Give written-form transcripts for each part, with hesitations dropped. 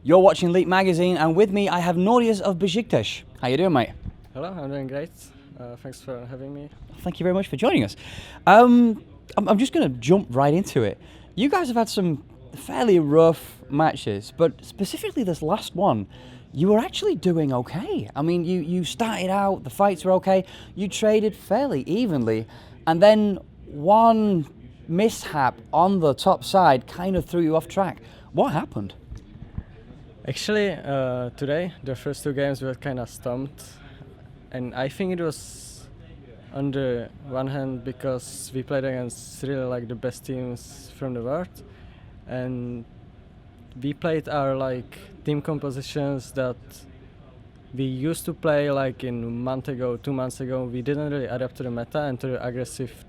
You're watching Leap Magazine, and with me I have Nardeus of Besiktas. How you doing, mate? Hello, I'm doing great. Thanks for having me. Thank you very much for joining us. I'm just going to jump right into it. You guys have had some fairly rough matches, but specifically this last one, you were actually doing okay. I mean, you started out, the fights were okay, you traded fairly evenly, and then one mishap on the top side kind of threw you off track. What happened? Actually, today, the first two games were kind of stumped, and I think it was on the one hand because we played against really like the best teams from the world, and we played our like team compositions that we used to play like in a month ago, 2 months ago. We didn't really adapt to the meta and to the aggressive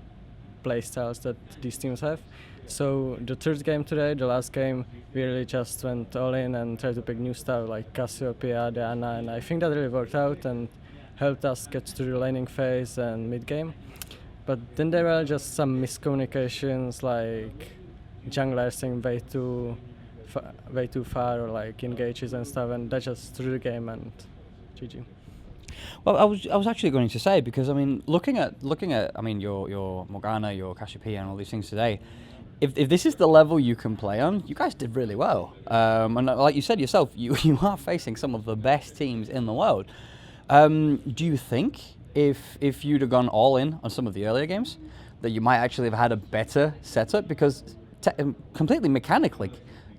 play styles that these teams have. So the third game today, the last game, we really just went all in and tried to pick new stuff like Cassiopeia, Diana, and I think that really worked out and helped us get to the laning phase and mid game. But then there were just some miscommunications, like junglers saying way too far or like engages and stuff, and that just threw the game and GG. Well, I was actually going to say, because I mean, looking at I mean your Morgana, your Cassiopeia, and all these things today. If this is the level you can play on, you guys did really well. And like you said yourself, you are facing some of the best teams in the world. Do you think if you'd have gone all in on some of the earlier games, that you might actually have had a better setup? Because completely mechanically,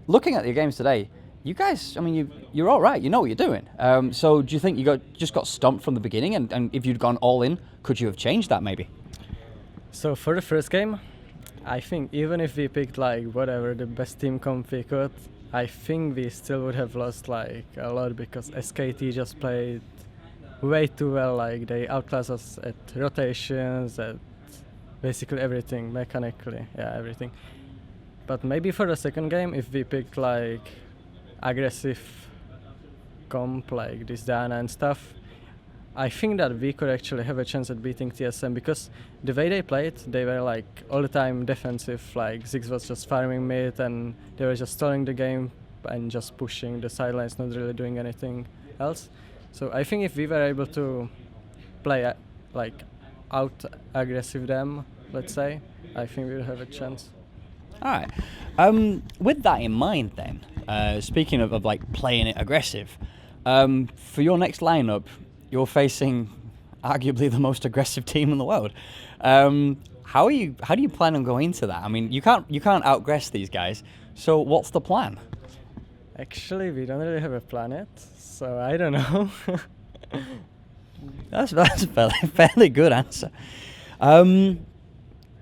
looking at your games today, you guys, I mean, you're all right. You know what you're doing. So do you think you just got stumped from the beginning? And if you'd gone all in, could you have changed that maybe? So for the first game, I think even if we picked like whatever the best team comp we could, I think we still would have lost like a lot because SKT just played way too well. Like they outclassed us at rotations, at basically everything, mechanically, yeah, everything. But maybe for the second game, if we picked like aggressive comp like this Diana and stuff, I think that we could actually have a chance at beating TSM because the way they played, they were like all the time defensive, like Ziggs was just farming mid and they were just stalling the game and just pushing the sidelines, not really doing anything else. So I think if we were able to play like out aggressive them, let's say, I think we'll have a chance. All right. With that in mind then, speaking of like playing it aggressive, for your next lineup, you're facing arguably the most aggressive team in the world. How do you plan on going into that? I mean, you can't outgress these guys. So what's the plan? Actually, we don't really have a plan yet, so I don't know. That's a fairly good answer.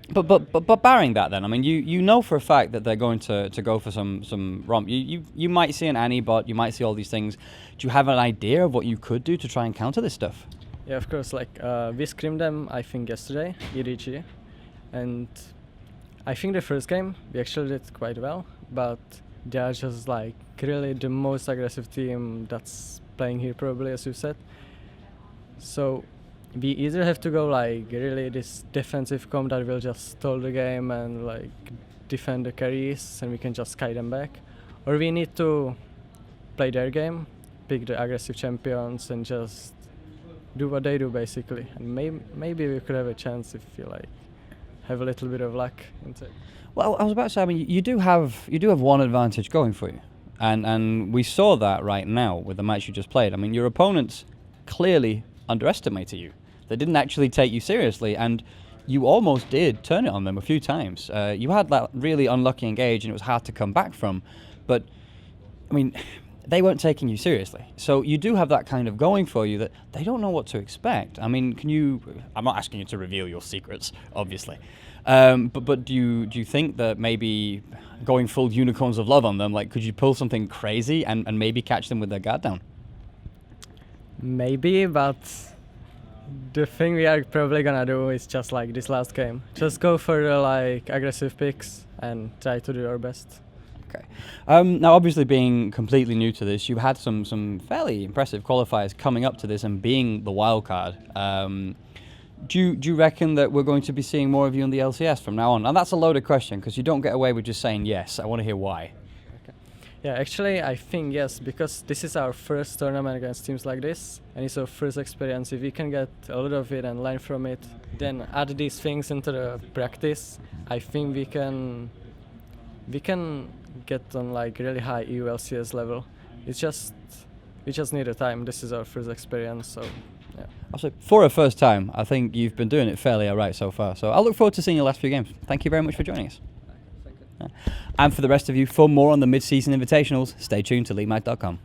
But barring that, then, I mean, you know for a fact that they're going to go for some romp. You might see an Annie bot, you might see all these things. Do you have an idea of what you could do to try and counter this stuff? Yeah, of course. Like we scrimmed them, I think yesterday, EDG, and I think the first game we actually did quite well. But they are just like really the most aggressive team that's playing here, probably, as you said. So we either have to go like really this defensive comp that will just stall the game and like defend the carries and we can just kite them back, or we need to play their game, pick the aggressive champions and just do what they do basically. And maybe we could have a chance if you like have a little bit of luck into it. Well, I was about to say, I mean, you do have one advantage going for you, and we saw that right now with the match you just played. I mean, your opponents clearly underestimated you. They didn't actually take you seriously, and you almost did turn it on them a few times. You had that really unlucky engage, and it was hard to come back from. But, I mean, they weren't taking you seriously. So you do have that kind of going for you that they don't know what to expect. I mean, I'm not asking you to reveal your secrets, obviously. But do you think that maybe going full unicorns of love on them, like, could you pull something crazy and maybe catch them with their guard down? Maybe, but the thing we are probably gonna do is just like this last game. Just go for the like aggressive picks and try to do our best. Okay. Now, obviously, being completely new to this, you had some fairly impressive qualifiers coming up to this and being the wild card. Do you reckon that we're going to be seeing more of you in the LCS from now on? And that's a loaded question because you don't get away with just saying yes. I want to hear why. Okay. Yeah, actually, I think yes, because this is our first tournament against teams like this, and it's our first experience. If we can get a lot of it and learn from it, then add these things into the practice, I think we can get on like really high EU LCS level. It's just we just need a time. This is our first experience, so yeah. Also, for a first time, I think you've been doing it fairly alright so far. So I look forward to seeing your last few games. Thank you very much for joining us. And for the rest of you, for more on the Mid-Season Invitationals, stay tuned to leaguemag.com.